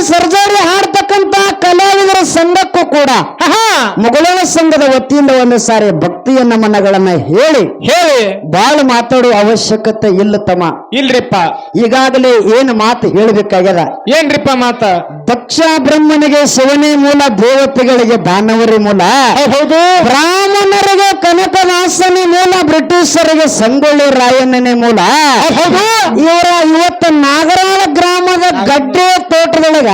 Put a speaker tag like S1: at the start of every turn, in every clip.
S1: Surgery ಹಾಡ್ತಕ್ಕಂತ ಕಲಾವಿದರ ಸಂಘಕ್ಕೂ ಕೂಡ ಮುಗುಳನ ಸಂಘದ ವತಿಯಿಂದ ಒಂದು ಸಾರಿ ಭಕ್ತಿಯನ್ನ ಮನಗಳನ್ನ ಹೇಳಿ ಬಾಳ ಮಾತಾಡುವ ಅವಶ್ಯಕತೆ ಇಲ್ಲ ತಮ್ಮ.
S2: ಇಲ್ರಿಪ್ಪ,
S1: ಈಗಾಗಲೇ ಏನು ಮಾತು ಹೇಳಬೇಕಾಗ್ಯದ.
S2: ಏನ್ರಿಪ್ಪ ಮಾತ?
S1: ದಕ್ಷ ಬ್ರಹ್ಮನಿಗೆ ಶಿವನೇ ಮೂಲ, ದೇವತೆಗಳಿಗೆ ದಾನವರಿ ಮೂಲ,
S2: ಹೌದು.
S1: ಬ್ರಾಹ್ಮಣರಿಗೆ ಕನಕದಾಸನೇ ಮೂಲ, ಬ್ರಿಟಿಷರಿಗೆ ಸಂಗೊಳ್ಳಿ ರಾಯಣ್ಣನೇ ಮೂಲ. ಇವರ ಇವತ್ತು ನಾಗರಾಳ ಗ್ರಾಮದ ಗಡ್ಡೆ ತೋಟದೊಳಗ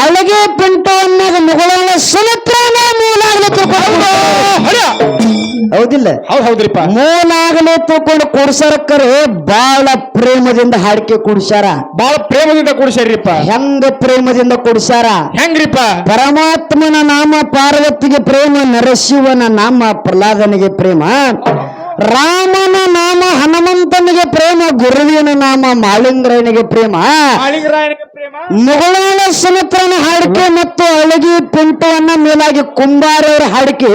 S1: ಅಳಗೆ ಪಿಂಟವನ್ನ ಮುಗುಳನ ಸುಮಿತ್ರನೇ ಮೂಲ ಹೌದಿಲ್ಲ?
S2: ಹೌದ್ರಿಪ್ಪ.
S1: ಮೂಲಾಗಲೇ ತಿಳ್ಕೊಂಡು ಕೂಡ್ಸಾರಕ್ಕರೆ ಬಾಳ ಪ್ರೇಮದಿಂದ ಹಾಡಿಕೆ ಕೂಡ್ಸಾರ.
S2: ಬಾಳ ಪ್ರೇಮದಿಂದ ಕೂಡ್ಸಾರಿಪ್ಪ.
S1: ಹೆಂಗ ಪ್ರೇಮದಿಂದ ಕೂಡ್ಸಾರ?
S2: ಹೆಂಗ್ರಿಪ್ಪ?
S1: ಪರಮಾತ್ಮನ ನಾಮ ಪಾರ್ವತಿಗೆ ಪ್ರೇಮ, ನರಶಿವನ ನಾಮ ಪ್ರಹ್ಲಾದನಿಗೆ ಪ್ರೇಮ, ರಾಮನ ನಾಮ ಹನುಮಂತನಿಗೆ ಪ್ರೇಮ, ಗುರುವಿನ ನಾಮ ಮಾಳಿಂಗರಾಯನಿಗೆ ಪ್ರೇಮ, ಮುಗುಳನ ಸುಮಿತ್ರನ ಹಾಡಿಕೆ ಮತ್ತು ಅಳಗಿ ಪಿಂಟವನ್ನ ಮೇಲಾಗಿ ಕುಂಬಾರವರ ಹಾಡಿಕೆ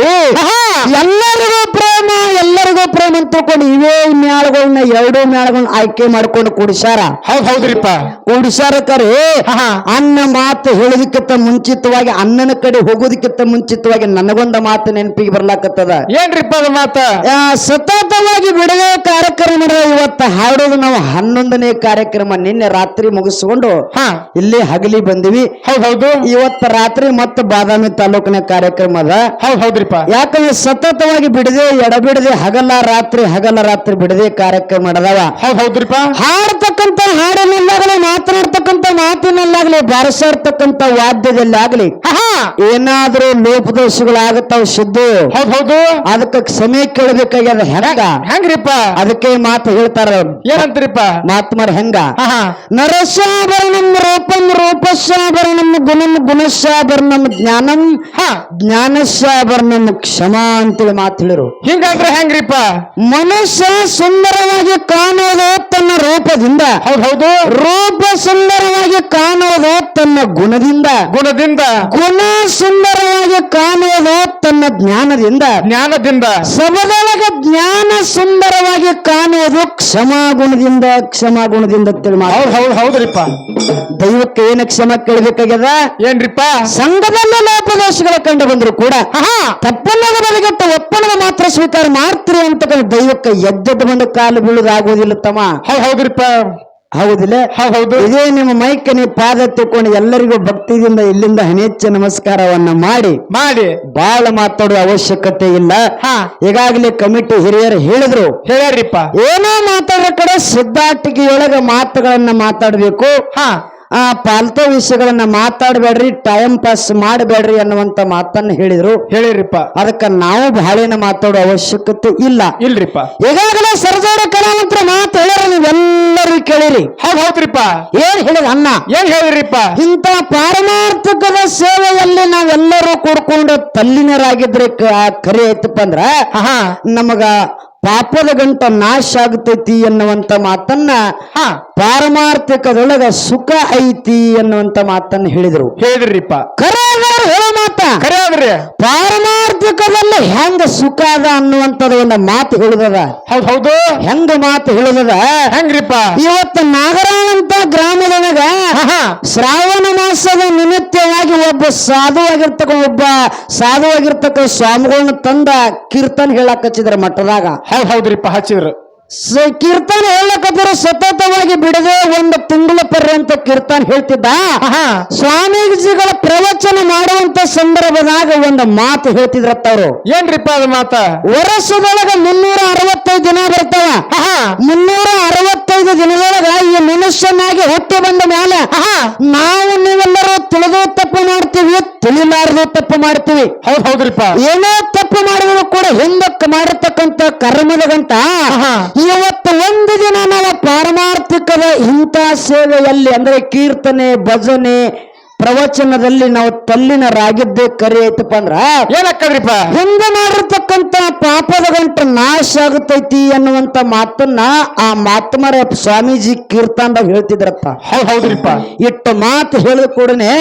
S1: ಎಲ್ಲರಿಗೂ ಪ್ರೇಮ, ಎಲ್ಲರಿಗೂ ಪ್ರೇಮ ಅಂತ ತಿಳ್ಕೊಂಡು ಇವೇ ಮ್ಯಾಳಗಳನ್ನ ಎರಡು ಮ್ಯಾಳಗಳನ್ನ ಆಯ್ಕೆ ಮಾಡ್ಕೊಂಡು ಕೂಡಿಸಾರ.
S2: ಹೌದ್ರಿಪ್ಪ.
S1: ಕೂಡಿಸಾರ ಕರೆ ಅನ್ನ ಮಾತು ಹೇಳೋದಕ್ಕಿಂತ ಮುಂಚಿತವಾಗಿ, ಅನ್ನನ ಕಡೆ ಹೋಗೋದಕ್ಕಿಂತ ಮುಂಚಿತವಾಗಿ ನನಗೊಂದ ಮಾತು ನೆನಪಿಗೆ ಬರ್ಲಾಕತ್ತದ.
S2: ಏನ್ರಿಪ್ಪ ಅದು ಮಾತ?
S1: ಸತತವಾಗಿ ಬಿಡುವೆ ಕಾರ್ಯಕ್ರಮ ಇವತ್ತು ಹಾಡೋದು ನಾವು 11ನೇ ಕಾರ್ಯಕ್ರಮ. ನಿನ್ನೆ ರಾತ್ರಿ ಮುಗಿಸ್ಕೊಂಡು ಇಲ್ಲಿ ಹಗಲಿ ಬಂದಿವಿ.
S2: ಹೌದು.
S1: ಇವತ್ತು ರಾತ್ರಿ ಮತ್ತೆ ಬಾದಾಮಿ ತಾಲೂಕಿನ ಕಾರ್ಯಕ್ರಮ ಅದ.
S2: ಹೌದ್ರಿಪ್ಪ.
S1: ಯಾಕಂದ್ರೆ ಸತತವಾಗಿ ಬಿಡದೆ ಎಡಬಿಡದೆ ಹಗಲ ರಾತ್ರಿ ಬಿಡದೆ ಕಾರ್ಯಕ್ರಮ ನಡೆದವ.
S2: ಹೌದ್ರಿಪ್ಪ.
S1: ಹಾಡ್ತಕ್ಕಂತ ಹಾಡಿನಲ್ಲಾಗಲಿ, ಮಾತನಾಡ್ತಕ್ಕಂತ ಮಾತಿನಲ್ಲಾಗಲಿ, ಬಾರಿಸಾಡ್ತಕ್ಕಂತ ವಾದ್ಯದಲ್ಲಾಗಲಿ ಏನಾದ್ರೂ ಲೋಪದೋಷಗಳಾಗತ್ತಾವ ಸಿದ್ದು.
S2: ಹೌದು.
S1: ಅದಕ್ಕೆ ಕ್ಷಮೆ ಕೇಳಬೇಕಾಗ್ಯದ.
S2: ಹೆಂಗ್ರಿಪ್ಪ?
S1: ಅದಕ್ಕೆ ಮಾತು ಹೇಳ್ತಾರ.
S2: ಏನಂತ್ರಿಪ್ಪ?
S1: ಮಾತ್ಮರ್ ಹೆಂಗ? ನರಸಾಭರಣಂ ರೂಪಂ ರೂಪಸ್ಯಾಭರಣಂ ಗುಣಂ ಗುಣಸ್ಯಾಭರಣಂ ಜ್ಞಾನಂ ಜ್ಞಾನಸ್ಯಾಭರಣಂ ಕ್ಷಮಾ ಅಂತೇಳಿ ಮಾತು ಹೇಳಿರು.
S2: ಹಿಂಗಂದ್ರೆ ಹೆಂಗ್ರಿಪ್ಪ?
S1: ಮನುಷ್ಯ ಸುಂದರವಾಗಿ ಕಾಣೋದು ತನ್ನ ರೂಪದಿಂದ.
S2: ಹೌದು.
S1: ರೂಪ ಸುಂದರವಾಗಿ ಕಾಣೋದು ತನ್ನ ಗುಣದಿಂದ. ಗುಣ ಸುಂದರವಾಗಿ ಕಾಣೋದು ತನ್ನ ಜ್ಞಾನದಿಂದ. ಸಬದೊಳಗೆ ಜ್ಞಾನ ಸುಂದರವಾಗಿ ಕಾಣುವುದು ಕ್ಷಮಾಗುಣದಿಂದ ಅಂತೇಳಿ
S2: ಹೌದ್ರಿಪ್ಪ.
S1: ದೈವಕ್ಕೆ ಏನು ಕ್ಷಮ ಕೇಳಬೇಕಾಗ್ಯದ?
S2: ಏನ್ರಿಪ್ಪ?
S1: ಸಂಘದಲ್ಲಿ ಲೋಪದೋಷಗಳು ಕಂಡು ಬಂದ್ರು ಕೂಡ ತಪ್ಪನ್ನದ ಬದಿಗಟ್ಟ ಒಪ್ಪಣದ ಮಾತ್ರ ಸ್ವೀಕಾರ ಮಾಡ್ತೀರಿ ಅಂತ ದೈವಕ್ಕೆ ಎದ್ದೆದ್ದು ಬಂದು ಕಾಲು ಬೀಳುವುದಾಗುವುದಿಲ್ಲ ತಮ್ಮ.
S2: ಹೌದ್ರಿಪ್ಪ.
S1: ಹೌದಿಲ್ಲ?
S2: ಹೌದು.
S1: ಇದೇ ನಿಮ್ಮ ಮೈಕ್ ನೀವು ಪಾದ ತಿಳ್ಕೊಂಡು ಎಲ್ಲರಿಗೂ ಭಕ್ತಿಯಿಂದ ಇಲ್ಲಿಂದ ಹಣೆಚ್ಚ ನಮಸ್ಕಾರವನ್ನ ಮಾಡಿ ಬಹಳ ಮಾತಾಡುವ ಅವಶ್ಯಕತೆ ಇಲ್ಲ. ಈಗಾಗಲೇ ಕಮಿಟಿ ಹಿರಿಯರು ಹೇಳ್ಯಾರಿಪ್ಪ, ಏನೋ ಮಾತಾಡೋ ಕಡೆ ಸಿದ್ಧಾಟಿಕೆಯೊಳಗ ಮಾತುಗಳನ್ನ ಮಾತಾಡಬೇಕು. ಪಾಲ್ತು ವಿಷಯಗಳನ್ನ ಮಾತಾಡಬೇಡ್ರಿ, ಟೈಮ್ ಪಾಸ್ ಮಾಡಬೇಡ್ರಿ ಅನ್ನುವಂತ ಮಾತನ್ನ ಹೇಳಿರಿಪ್ಪ. ಅದಕ್ಕೆ ನಾವು ಬಹಳೇನ ಮಾತಾಡೋ ಅವಶ್ಯಕತೆ ಇಲ್ರಿಪ್ಪ. ಈಗಾಗಲೇ ಸರ್ಜೋಡ ಕಲಾವಂತರ ಮಾತು ಹೇಳ್ಯಾರ, ನೀವೆಲ್ಲರೂ ಕೇಳಿರಿ. ಹೌದ್ರಿಪ್ಪ. ಏನ್ ಹೇಳಿದ ಅನ್ನ? ಏನ್ ಹೇಳಿರಿಪ್ಪ? ಇಂಥ ಪಾರಮಾರ್ಥಿಕದ ಸೇವೆಯಲ್ಲಿ ನಾವೆಲ್ಲರೂ ಕೂಡ್ಕೊಂಡು ತಲ್ಲಿನರಾಗಿದ್ರೆ ಕರಿ ಐತಪ್ಪ ಅಂದ್ರ ನಮಗ ಪಾಪದ ಗಂಟ ನಾಶ ಆಗುತ್ತೈತಿ ಎನ್ನುವಂತ ಮಾತನ್ನ, ಪಾರಮಾರ್ಥಿಕದೊಳಗ ಸುಖ ಐತಿ ಎನ್ನುವಂತ ಮಾತನ್ನ ಹೇಳಿದ್ರಿಪ್ಪ. ಕರೆ ಹೇಳೋ ಮಾತ ಕರೆ. ಪಾರಮಾರ್ಥಿಕದಲ್ಲಿ ಹೆಂಗ ಸುಖ ಅದ ಅನ್ನುವಂಥದ್ದು ಒಂದು ಮಾತು ಹೇಳುದದ. ಹೌದು. ಹೆಂಗ ಮಾತು ಹೇಳುದದ? ಹೆಂಗ್ರಿಪ್ಪ? ಇವತ್ತು ನಾಗರಾಳಂತ ಗ್ರಾಮದೊಳಗ ಶ್ರಾವಣ ಮಾಸದ ನಿಮಿತ್ತವಾಗಿ ಒಬ್ಬ ಸಾಧುವಾಗಿರ್ತಕ್ಕ ಸ್ವಾಮಿಗಳನ್ನ ತಂದ ಕೀರ್ತನ ಹೇಳಕ್ ಹಚ್ಚಿದ್ರ ಮಠದಾಗ.
S2: ಹೌದ್ರಿಪ್ಪ, ಹಚ್ಚಿದ್ರು.
S1: ಕೀರ್ತನ ಹೇಳಕತ್ತಿರ ಸತತವಾಗಿ ಬಿಡದೆ ಒಂದು ತಿಂಗಳ ಪರ್ಯಂತ ಕೀರ್ತನ ಹೇಳ್ತಿದ್ದ. ಸ್ವಾಮೀಜಿಗಳ ಪ್ರವಚನ ಮಾಡುವಂತ ಸಂದರ್ಭದಾಗ ಒಂದು ಮಾತು ಹೇಳ್ತಿದ್ರತ್ತವ್ರು.
S2: ಏನ್ರಿಪ್ಪ ಅದು ಮಾತ?
S1: ವರ್ಷದೊಳಗ 365 ದಿನ ಬರ್ತಾವ. 365 ದಿನದೊಳಗ ಈ ಮನುಷ್ಯನಾಗಿ ಹುಟ್ಟಿ ಬಂದ ಮೇಲೆ ನಾವು ನೀವೆಲ್ಲರೂ ತಿಳಿದು ತಪ್ಪು ಮಾಡ್ತೀವಿ, ತಿಳಿಲಾರದು ತಪ್ಪು ಮಾಡ್ತೀವಿ. ಹೌದ್ರಿಪ್ಪ. ಏನೋ ತಪ್ಪು ಮಾಡಿದ್ರು ಕೂಡ ಹಿಂದಕ್ಕೆ ಮಾಡಿರ್ತಕ್ಕಂಥ ಕರ್ಮದ ಗಂಟ ಇವತ್ತು ಒಂದು ದಿನ ನಾವು ಪಾರಮಾರ್ಥಿಕದ ಇಂಥ ಸೇವೆಯಲ್ಲಿ ಅಂದ್ರೆ ಕೀರ್ತನೆ, ಭಜನೆ, ಪ್ರವಚನದಲ್ಲಿ ನಾವು ತಲ್ಲಿನರಾಗಿದ್ದೇ ಕರಿ ಐತಪ್ಪ ಅಂದ್ರ
S2: ಏನಕ್ಕದ್ರಿಪ್ಪ
S1: ಹಿಂದೆ ಮಾಡಿರ್ತಕ್ಕಂತ ಪಾಪದ ಗಂಟು ನಾಶ ಆಗುತ್ತೈತಿ ಅನ್ನುವಂತ ಮಾತನ್ನ ಆ ಮಾತಮರ ಸ್ವಾಮೀಜಿ ಕೀರ್ತನದಾಗ ಹೇಳ್ತಿದ್ರಪ್ಪ.
S2: ಹೌದ್ರಿಪ್ಪ
S1: ಇಟ್ಟು ಮಾತು ಹೇಳಿದ ಕೂಡನೆ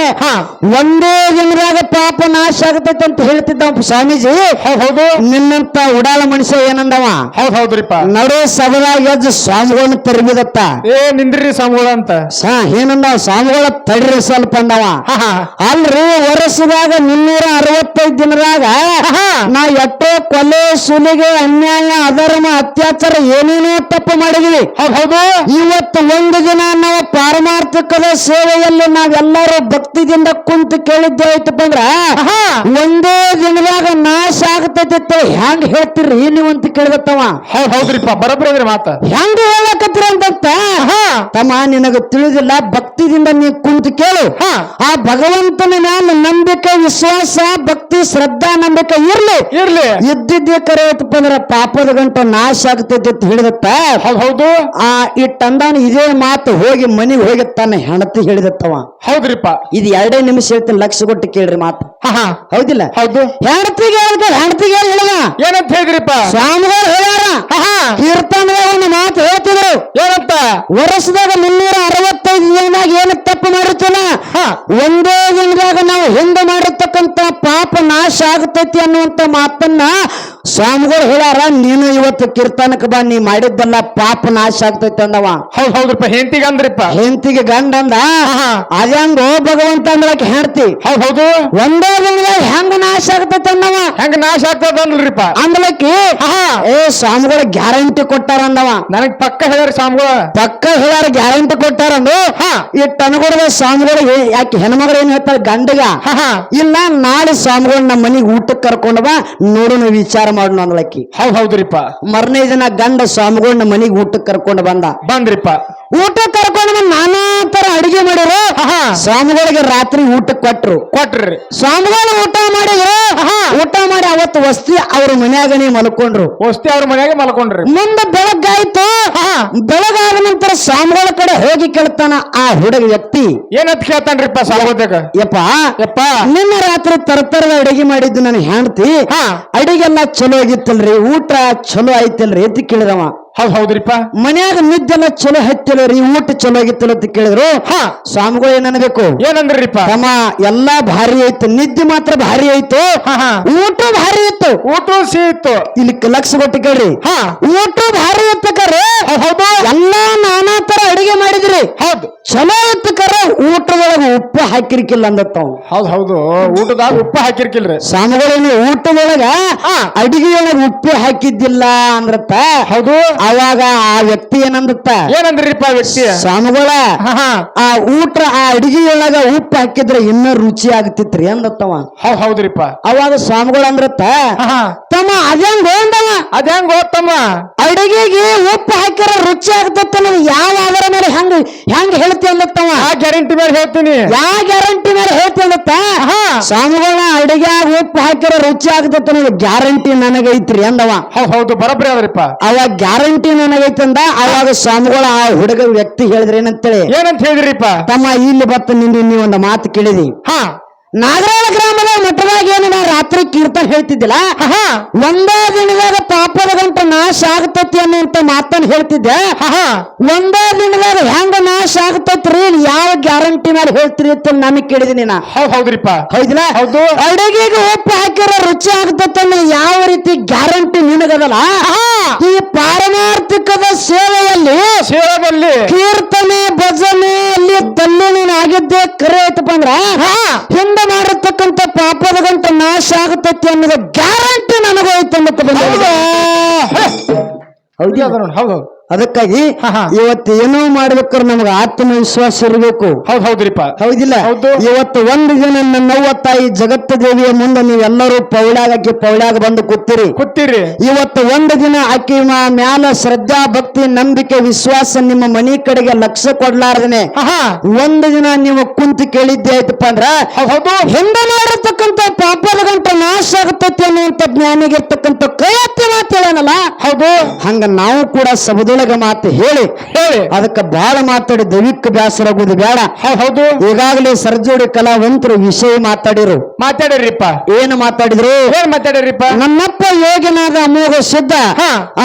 S1: ಒಂದೇ ದಿನದಾಗ ಪಾಪ ನಾಶ ಆಗತೈತಿ ಅಂತ ಹೇಳ್ತಿದ್ದ ಸ್ವಾಮೀಜಿ.
S2: ಹೌದು
S1: ನಿನ್ನಂತ ಉಡಾಳ ಮನುಷ್ಯ ಏನಂದವ
S2: ಹೌದ್ರಿಪ್ಪ
S1: ನಡು ಸಭದಾಗ ಎದ್ದು ಸ್ವಾಮಿಗಳನ್ನ ತರಬಿದತ್ತ.
S2: ನಿಂದ್ರಿ ಸ್ವಾಮಿಗಳ ಅಂತ
S1: ಏನಂದ ಸ್ವಾಮಿಗಳ ತಡ್ರಿ ಸ್ವಲ್ಪ ಅಂದವ. ಅಲ್ರಿ ವರ್ಷದಾಗ 365 ದಿನದಾಗ ನಾ ಎಷ್ಟೋ ಕೊಲೆ ಸುಲಿಗೆ ಅನ್ಯಾಯ ಅಧರ್ಮ ಅತ್ಯಾಚಾರ ಏನೇನೋ ತಪ್ಪು ಮಾಡಿದ್ವಿ.
S2: ಹೌದು
S1: ಇವತ್ತು ಒಂದು ದಿನ ನಾವು ಪಾರಮಾರ್ಥಿಕದ ಸೇವೆಯಲ್ಲಿ ನಾವೆಲ್ಲರೂ ಭಕ್ತಿದಿಂದ ಕುಂತು ಕೇಳಿದ್ದೆ ಐತಪ್ಪ ಅಂದ್ರ ಒಂದೇ ದಿನದಾಗ ನಾಶ ಆಗ್ತೈತಿ ಹೆಂಗ್ ಹೇಳ್ತಿರ್ರಿ ನೀವು ಅಂತ ಕೇಳಿದತ್ತವ.
S2: ಹೌದ್ರಿಪ್ಪ ಬರಬ್ರಿ ಮಾತ
S1: ಹೆಂಗ ಹೇಳಕತ್ತೀರ ಅಂತ ತಮ್ಮ ನಿನಗ ತಿಳಿದಿಲ್ಲ. ಭಕ್ತಿದಿಂದ ನೀ ಕುಂತು ಕೇಳು. ಆ ಭಗವಂತನ ಮ್ಯಾಲ ನಂಬಿಕೆ ವಿಶ್ವಾಸ ಭಕ್ತಿ ಶ್ರದ್ಧಾ ನಂಬಿಕೆ ಇರ್ಲಿ ಇದ್ದಿದ್ದೇ ಕರೆ ಐತಪ್ಪ ಅಂದ್ರ ಪಾಪದ ಗಂಟು ನಾಶ ಆಗ್ತೈತಿ ಅಂತ ಹೇಳಿದತ್ತ.
S2: ಹೌದು
S1: ಆ ಇಟ್ಟಂದವನು ಇದೇ ಮಾತು ಹೋಗಿ ಮನೆಗೆ ಹೋಗಿ ತನ್ನ ಹೆಣತಿ ಹೇಳಿದತ್ತವ.
S2: ಹೌದ್ರಿಪ್ಪ
S1: ಇದು 2 ನಿಮಿಷ ಹೇಳ್ತೀನಿ, ಲಕ್ಷ ಕೊಟ್ಟು ಕೇಳ್ರಿ ಮಾತು. ಹೌದಿಲ್ಲ?
S2: ಹೌದು
S1: ಹೆಣತಿಗೆ ಹೇಳಿದ
S2: ಏನಂತ ಹೇಳಿದ್ರಿಪ್ಪ
S1: ಸ್ವಾಮಿಗಳು ಹೇಳ್ಯಾರ. ಕೀರ್ತನದಾಗ ಒಂದು ಮಾತು ಹೇಳ್ತಿದ್ರು
S2: ಏನಂತ
S1: ವರ್ಷದಾಗ 365 ದಿನದಾಗ ಏನು ತಪ್ಪು ಮಾಡಿರ್ತೀನ ಒಂದೇ ದಿನದಾಗ ನಾವು ಹಿಂದೆ ಮಾಡಿರ್ತಕ್ಕಂತ ಪಾಪ ನಾಶ ಆಗ್ತೈತಿ ಅನ್ನುವಂತ ಮಾತನ್ನ ಸ್ವಾಮಿಗಳು ಹೇಳ್ಯಾರ. ನೀನು ಇವತ್ತು ಕೀರ್ತನಕ್ಕೆ ಬಾ, ನೀ ಮಾಡಿದ್ದಲ್ಲ ಪಾಪ ನಾಶ ಆಗ್ತೈತಿ ಅಂದವ.
S2: ಹೌದ್ರಿಪ್ಪ ಹೆಂಡತಿಗೆ ಅಂದ್ರಿಪ್ಪ
S1: ಹೆಂಡತಿಗೆ ಗಂಡ ಅಂದ ಅದ್ಯಾಂಗೋ ಭಗವಂತ ಅಂದ್ರಕ್ಕೆ ಹೆಂಡತಿ
S2: ಹೌದು
S1: ಒಂದೇ ದಿನದಾಗ ಹೆಂಗ ನಾಶ ಆಗ್ತೈತಿ ಅಂದವ.
S2: ಹೆಂಗ ನಾಶ ಆಗ್ತದ ಅಂದ್ರಿಪ್ಪ
S1: ಅಂದ್ಲಕ್ಕಿ ಸ್ವಾಮಿಗಳು ಗ್ಯಾರಂಟಿ ಕೊಟ್ಟಾರ ಅಂದವ.
S2: ನನಗ್ ಪಕ್ಕ ಹೇಳ್ಯಾರ ಸ್ವಾಮಿಗಳು
S1: ಪಕ್ಕ ಹೇಳ್ಯಾರ ಗ್ಯಾರಂಟಿ ಕೊಟ್ಟಾರಂದು. ಇಟ್ಟು ಅನುಗುಣದ ಸ್ವಾಮಿಗಳು ಯಾಕೆ ಹೆಣ್ಮಗಳು ಏನ್ ಹೇಳ್ತಾರೆ ಗಂಡಗ ಇಲ್ಲ ನಾಳೆ ಸ್ವಾಮಿಗಳು ನಮ್ಮ ಮನೆಗೆ ಊಟಕ್ಕೆ ಕರ್ಕೊಂಡ ಬಾ ನೋಡೋಣ ವಿಚಾರ ಮಾಡೋಣ ಅಂದ್ಲಕ್ಕಿ.
S2: ಹೌದ್ರಿಪ್ಪ
S1: ಮರನೇ ದಿನ ಗಂಡ ಸ್ವಾಮಿಗಳು ನಮ್ಮ ಮನೆಗೆ ಊಟಕ್ಕೆ ಕರ್ಕೊಂಡು
S2: ಬಂದ್ರಿಪ್ಪ.
S1: ಊಟ ಕರ್ಕೊಂಡು ಬಂದು ನಾನಾ ತರ ಅಡಿಗೆ ಮಾಡಿರು. ಸ್ವಾಮಿಗಳಿಗೆ ರಾತ್ರಿ ಊಟ ಕೊಟ್ರಿ. ಸ್ವಾಮಿಗಳು ಊಟ ಮಾಡಿದ್ರು. ಊಟ ಮಾಡಿ ಅವತ್ತು ವಸ್ತಿ ಅವ್ರ ಮನ್ಯಾಗನೇ ಮಲ್ಕೊಂಡ್ರು.
S2: ವಸ್ತಿ ಅವ್ರ ಮನ್ಯಾಗ ಮಲ್ಕೊಂಡ್ರಿ.
S1: ಮುಂದೆ ಬೆಳಗ್ಗಾಯ್ತು. ಬೆಳಗಾದ ನಂತರ ಸ್ವಾಮಿಗಳ ಕಡೆ ಹೋಗಿ ಕೇಳ್ತಾನ ಆ ಹುಡುಗ ವ್ಯಕ್ತಿ.
S2: ಏನಂತ ಕೇಳ್ತಾನ್ರಿಪ್ಪ ಸಾಗೋದಾಗ?
S1: ಯಪ್ಪ ನಿನ್ನ ರಾತ್ರಿ ತರತರದ ಅಡಿಗೆ ಮಾಡಿದ್ದು ನನ್ನ ಹೆಂಡತಿ ಅಡಿಗೆಲ್ಲ ಚಲೋ ಆಗಿತ್ತಲ್ರಿ, ಊಟ ಚಲೋ ಆಯ್ತಲ್ರಿ ಅಂತ ಕೇಳಿದವ.
S2: ಹೌದ್ರಿಪ್ಪ
S1: ಮನ್ಯಾಗ ನಿದ್ದೆಲ್ಲ ಚಲೋ ಹತ್ತಿಲ್ಲರಿ, ಊಟ ಚಲೋ ಆಗಿತ್ತಲ್ಲ ಅಂತ ಕೇಳಿದ್ರು. ಸ್ವಾಮಿಗಳು ಏನನ್ಬೇಕು
S2: ಏನಂದ್ರಿಪ್ಪ?
S1: ತಮ್ಮ ಎಲ್ಲಾ ಭಾರಿ ಆಯ್ತು, ನಿದ್ದೆ ಮಾತ್ರ ಭಾರಿ ಆಯ್ತು, ಊಟ ಭಾರಿ ಇತ್ತು.
S2: ಊಟ ಸಿಹಿತ್ತು.
S1: ಇಲ್ಲಿ ಲಕ್ಷ ಕೊಟ್ಟು ಕೇಳ್ರಿ. ಊಟ ಭಾರಿ ಇತ್ತು ಕರೆ. ಹೌದು ಎಲ್ಲಾ ನಾನಾ ತರ ಅಡಿಗೆ ಮಾಡಿದ್ರಿ. ಹೌದು ಚಲೋ ಇತ್ತು ಕರೆ. ಊಟದೊಳಗೆ ಉಪ್ಪು ಹಾಕಿರ್ಕಿಲ್ಲ ಅಂದತ್ತವ್.
S2: ಹೌದು ಊಟದಾಗ ಉಪ್ಪು ಹಾಕಿರ್ಕಿಲ್ರಿ.
S1: ಸ್ವಾಮಿಗಳೇನು ಊಟದೊಳಗ ಅಡಿಗೆಯೊಳಗೆ ಉಪ್ಪು ಹಾಕಿದ್ದಿಲ್ಲ ಅಂದ್ರತ್ತ. ಹೌದು ಅವಾಗ ಆ ವ್ಯಕ್ತಿ
S2: ಏನಂದ್ರಿಪ್ಪ ವ್ಯಕ್ತಿ?
S1: ಸ್ವಾಮಿಗಳ ಆ ಊಟ ಆ ಅಡಿಗೆಯೊಳಗ ಉಪ್ಪು ಹಾಕಿದ್ರೆ ಇನ್ನೂ ರುಚಿ ಆಗ್ತಿತ್ರಿ ಅಂದತ್ತವ.
S2: ಹೌದ್ರಿಪ್ಪ.
S1: ಅವಾಗ ಸ್ವಾಮಿಗಳು ಅಂದ್ರತ್ತ ತಮ್ಮ ಅದ್ಯಾಂಗ
S2: ತಮ್ಮ
S1: ಅಡಿಗೆಗೆ ಉಪ್ಪು ಹಾಕಿರ ರುಚಿ ಆಗ್ತತ್ತ ಅನ್ನೋದು ಯಾವ ಆಧಾರ ಮೇಲೆ ಹೆಂಗ ಹೇಳ್ತಿ ಅಂದತ್ತವ.
S2: ಆ ಗ್ಯಾರಂಟಿ ಮೇಲೆ ಹೇಳ್ತೀನಿ.
S1: ಯಾವ ಗ್ಯಾರಂಟಿ ಮೇಲೆ ಹೇಳ್ತಿ ಅಂದತ್ತ. ಸ್ವಾಮಿಗಳ ಅಡಿಗೆ ಉಪ್ಪು ಹಾಕಿರ ರುಚಿ ಆಗ್ತತ್ತ ಅನ್ನೋದು ಗ್ಯಾರಂಟಿ ನನಗೈತ್ರಿ ಅಂದವ.
S2: ಹೌದು ಬರಬ್ರಿ ಅದ್ರಿಪ್ಪ.
S1: ಅವಾಗ ಗ್ಯಾರಂಟಿ ನನಗೈತಂದ. ಅವಾಗ ಸ್ವಾಮಿಗಳ ಆ ಹುಡುಗ ವ್ಯಕ್ತಿ ಹೇಳಿದ್ರೆ ಏನಂತೇಳಿ
S2: ಏನಂತ ಹೇಳಿದ್ರಿಪ್ಪ? ಒಂದು
S1: ಇಲ್ಲಿ ಬತ್ತ ನೀವು ಒಂದು ಮಾತು ಕೇಳಿದಿ. ನಾಗರಾಳ ಗ್ರಾಮದ ಮಠದಾಗ ಏನು ನಾ ರಾತ್ರಿ ಕೀರ್ತನ ಹೇಳ್ತಿದ್ದಿಲ್ಲ, ಒಂದೇ ದಿನದಾಗ ಪಾಪದ ಗಂಟು ನಾಶ ಆಗ್ತತಿ ಅನ್ನುವಂತ ಮಾತನ್ನ ಹೇಳ್ತಿದ್ದೆ. ಒಂದೇ ದಿನದಾಗ ಹೆಂಗ ನಾಶ ಆಗ್ತತ್ರಿ ಯಾವ ಗ್ಯಾರಂಟಿ ಮೇಲೆ ಹೇಳ್ತೀರಿ ಅಂತ ನನಗೆ ಕೇಳಿದೀನಿ ನಾ.
S2: ಹೌದ್ರಿಪ್ಪ.
S1: ಹೌದಿಲ್ಲ? ಹೌದು. ಅಡಿಗೆಗೆ ಉಪ್ಪು ಹಾಕಿರೋ ರುಚಿ ಆಗ್ತತ್ತ ಯಾವ ರೀತಿ ಗ್ಯಾರಂಟಿ ನಿನಗದಲ್ಲ, ಈ ಪಾರಮಾರ್ಥಿಕದ ಸೇವೆಯಲ್ಲಿ ಕೀರ್ತನೆ ಭಜನೆ ಅಲ್ಲಿ ತಲ್ಲೀನಾಗಿದ್ದೇ ಕರೆ ಐತಪ್ಪ ಅಂದ್ರ ಹಿಂದೆ ಮಾಡಿರ್ತಕ್ಕಂಥ ಪಾಪದ ಗಂಟು ನಾಶ ಆಗತೈತಿ ಅನ್ನೋದು ಗ್ಯಾರಂಟಿ ನನಗೂ ಐತೆ ಅಂತ ಬಂದ.
S2: ಹೌದು
S1: ಅದಕ್ಕಾಗಿ ಇವತ್ತು ಏನೋ ಮಾಡ್ಬೇಕಾದ್ರೆ ನಮ್ಗೆ ಆತ್ಮವಿಶ್ವಾಸ ಇರಬೇಕು.
S2: ಹೌದ್ರಿಪ್ಪ.
S1: ಹೌದಿಲ್ಲ? ಇವತ್ತು ಒಂದು ದಿನ ನನ್ನವ್ವ ತಾಯಿ ಜಗತ್ತ ದೇವಿಯ ಮುಂದೆ ನೀವೆಲ್ಲರೂ ಪೌಳ್ಯಾಗ ಬಂದು ಕೂತಿರಿ. ಇವತ್ತು ಒಂದು ದಿನ ಆಕಿ ಮ್ಯಾಲ ಶ್ರದ್ಧಾ ಭಕ್ತಿ ನಂಬಿಕೆ ವಿಶ್ವಾಸ ನಿಮ್ಮ ಮನಿ ಕಡೆಗೆ ಲಕ್ಷ್ಯ ಕೊಡ್ಲಾರ್ದನೆ ಒಂದು ದಿನ ನೀವು ಕುಂತು ಕೇಳಿದ್ದೆ ಆಯ್ತಪ್ಪ ಅಂದ್ರ ಹಿಂದೆ ಮಾಡಿರ್ತಕ್ಕಂಥ ಪಾಪದ ಗಂಟೆ ನಾಶ ಆಗುತ್ತೈತಿ ಅನ್ನುವಂತ ಜ್ಞಾನಿಗಿರ್ತಕ್ಕಂಥ ಕೈ ಎತ್ತಿ ಮಾತು ಹೇಳನಲ್ಲ. ಹೌದು ಹಂಗ ನಾವು ಕೂಡ ಸಬದು ಸರಳಗ ಮಾತು ಹೇಳಿ ಅದಕ್ಕೆ ಬಹಳ ಮಾತಾಡಿ ದೈವಿಕ ಬ್ಯಾಸರ ಆಗುದು ಬೇಡ.
S2: ಹೌದು
S1: ಈಗಾಗಲೇ ಸರ್ಜೋಡಿ ಕಲಾವಂತರು ವಿಷಯ
S2: ಮಾತಾಡಿರಿಪ್ಪ.
S1: ಏನು ಮಾತಾಡಿದ್ರು?
S2: ಏನ್ ಮಾತಾಡಿರಿಪ್ಪ?
S1: ನನ್ನಪ್ಪ ಯೋಗಿನಾದ ಅಮೋಘ ಸಿದ್ಧ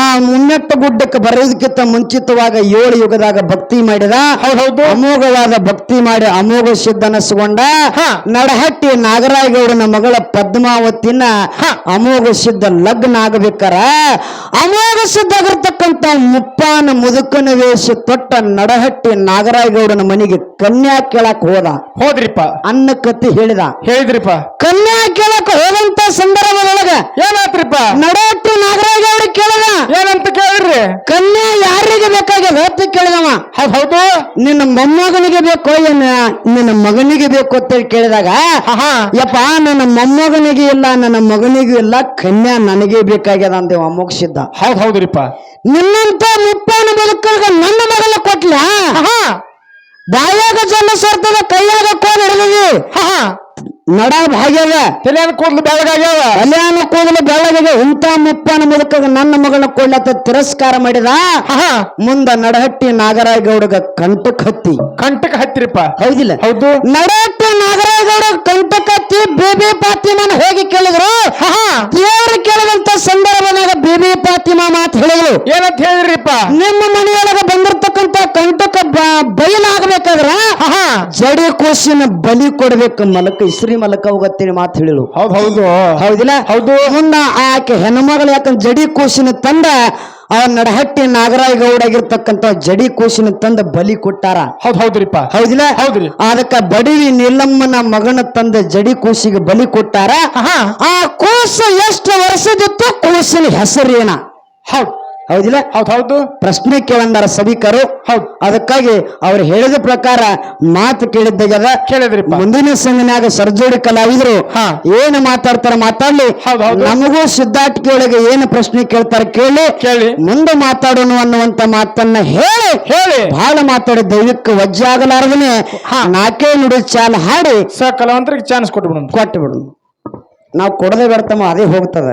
S1: ಆ ಮುನ್ನೆಟ್ಟ ಗುಡ್ಡಕ್ಕೆ ಬರೋದಕ್ಕಿಂತ ಮುಂಚಿತವಾಗ 7 ಯುಗದಾಗ ಭಕ್ತಿ ಮಾಡಿದ.
S2: ಹೌದು
S1: ಅಮೋಘವಾದ ಭಕ್ತಿ ಮಾಡಿ ಅಮೋಘ ಸಿದ್ಧನಸ್ಕೊಂಡ ನಡಹಟ್ಟಿ ನಾಗರಾಯಗೌಡನ ಮಗಳ ಪದ್ಮಾವತಿನ ಅಮೋಘ ಸಿದ್ಧ ಲಗ್ನ ಆಗಬೇಕಾರ ಅಮೋಘ ಸಿದ್ಧ ಆಗಿರ್ತಕ್ಕಂಥ ಮುಪ್ಪಾನ ಮುದುಕನ ವೇಷ ತೊಟ್ಟ ನಡಹಟ್ಟಿ ನಾಗರಾಯಗೌಡನ ಮನೆಗೆ ಕನ್ಯಾ ಕೇಳಕ್ ಹೋದ್ರಿಪ್ಪ. ಅನ್ನ ಕತ್ತಿ ಹೇಳಿದ್ರಿಪ್ಪ. ಕನ್ಯಾ ಕೇಳಕ್ ಹೋದಂತ ಸಂದರ್ಭದೊಳಗ
S2: ಏನಾತ್ರಿಪ್ಪ?
S1: ನಡಹಟ್ಟಿ ನಾಗರಾಯಗೌಡ ಕೇಳಿದ.
S2: ಏನಂತ ಕೇಳಿದ್ರಿ?
S1: ಕನ್ಯಾ ಯಾರಿಗೆ ಬೇಕಾಗ್ಯದ ಅಂತ ಕೇಳಿದವ.
S2: ಹೌದು
S1: ನಿನ್ನ ಮೊಮ್ಮಗನಿಗೆ ಬೇಕೋ ಏನ ನಿನ್ನ ಮಗನಿಗೆ ಬೇಕು ಅಂತ ಕೇಳಿದಾಗ ಯಪ್ಪ ನನ್ನ ಮೊಮ್ಮಗನಿಗೆ ಇಲ್ಲ ನನ್ನ ಮಗನಿಗೂ ಇಲ್ಲ ಕನ್ಯಾ ನನಗೆ ಬೇಕಾಗ್ಯದ ಅಂದೇವ ಅಮೋಘ ಸಿದ್ಧ.
S2: ಹೌದ್ರಿಪ್ಪ.
S1: ನಿನ್ನಂತ ಮುಪ್ಪಾನ ಬದುಕಲ್ಗ ನನ್ನ ಮಗನ ಕೊಟ್ಲ ಬಾಯಾಗ ಜನ ಸರ್ತದ ಕೈಯಾಗ ಕೋಲ್ ಹಿಡಿದಿವಿ ನಡ ಭಾಗ್ಯದ
S2: ತಲೆಯನ್ನು ಕೂದಲು ಬೆಳಗಾಗ್ಯಾವ
S1: ಕಲ್ಯಾಣ ಕೂದಲು ಬೆಳಗ್ಗೆ ಇಂಥ ಮುಪ್ಪಾನ ಮುದುಕಾಗ ನನ್ನ ಮಗನ ಕೊಳ್ಳತ ತಿರಸ್ಕಾರ ಮಾಡಿದ. ಮುಂದ ನಡಹಟ್ಟಿ ನಾಗರಾಯಗೌಡಗ ಕಂಟಕ್ ಹತ್ತಿರಿಪ್ಪ. ಹೌದಿಲ್ಲ?
S2: ಹೌದು.
S1: ನಡಹಟ್ಟಿ ನಾಗರಾಯಗೌಡ ಕಂಟಕ್ ಹತ್ತಿ ಬೇಬಿ ಫಾತಿಮಾನ ಹೋಗಿ ಕೇಳಿದ್ರು. ದೇವರು ಕೇಳಿದಂತ ಸಂದರ್ಭದಾಗ ಬೇಬಿ ಫಾತಿಮಾ ಮಾತು ಹೇಳಿದ್ರು.
S2: ಏನಂತ ಹೇಳಿದ್ರಿಪ್ಪ?
S1: ನಿಮ್ಮ ಮನೆಯೊಳಗ ಬಂದಿರ್ತಕ್ಕಂಥ ಕಂಟಕ ಬಯಲಾಗಬೇಕಾದ್ರ ಜಡಿ ಕೋಸಿನ ಬಲಿ ಕೊಡ್ಬೇಕು ಮಲಕ ಇಸ್ರಿ ಮಲಕ ಹೋಗತ್ತೇಳಿ ಮಾತು ಹೇಳಿಳು. ಹೌದಿಲ್ಲ? ಹೌದು. ಮುನ್ನ ಆಕೆ ಹೆಣ್ಮಗಳು ಯಾಕಂದ್ರೆ ಜಡಿ ಕೋಸಿನ ತಂದ ಅವ ನಡಹಟ್ಟಿ ನಾಗರಾಯಗೌಡ ಆಗಿರ್ತಕ್ಕಂಥ ಜಡಿ ಕೋಸಿನ ತಂದ ಬಲಿ ಕೊಟ್ಟಾರ.
S2: ಹೌದ್ರಿಪ್ಪ.
S1: ಹೌದಿಲ್ಲ?
S2: ಹೌದ್ರಿ.
S1: ಅದಕ್ಕ ಬಡವಿ ನೀಲಮ್ಮನ ಮಗನ ತಂದ ಜಡಿ ಕೂಸಿಗೆ ಬಲಿ ಕೊಟ್ಟಾರ. ಆ ಕೂಸು ಎಷ್ಟು ವರ್ಷದಿತ್ತು ಕೂಸಿನ ಹೆಸರು ಏನ? ಹೌದಿಲ್ಲ?
S2: ಹೌದು.
S1: ಪ್ರಶ್ನೆ ಕೇಳಂದಾರ ಸಭಿಕರು. ಅದಕ್ಕಾಗಿ ಅವ್ರು ಹೇಳಿದ ಪ್ರಕಾರ ಮಾತು ಕೇಳಿದ್ರಿ. ಮುಂದಿನ ಸಂಘನ್ಯಾಗ ಸರ್ಜೋಡಿ ಕಲಾವಿದರು ಏನು ಮಾತಾಡ್ತಾರ ಮಾತಾಡ್ಲಿ. ನಮಗೂ ಸಿದ್ಧಾಟಿಕೆ ಒಳಗೆ ಏನು ಪ್ರಶ್ನೆ ಕೇಳ್ತಾರ ಕೇಳಿ ಮುಂದೆ ಮಾತಾಡೋಣ ಅನ್ನುವಂತ ಮಾತನ್ನ ಹೇಳಿ ಬಹಳ ಮಾತಾಡಿ ದೈವಿಕ ವಜ್ಜೆ ಆಗಲಾರದನೆ 4 ನುಡಿ ಚಾಲ ಹಾಡಿ
S2: ಕಲಾವಂತರಿಗೆ ಚಾನ್ಸ್
S1: ಕೊಟ್ಟು ನಾವು ಕೊಡದೆ ಬರ್ತಮ್ಮ ಅದೇ ಹೋಗ್ತದ.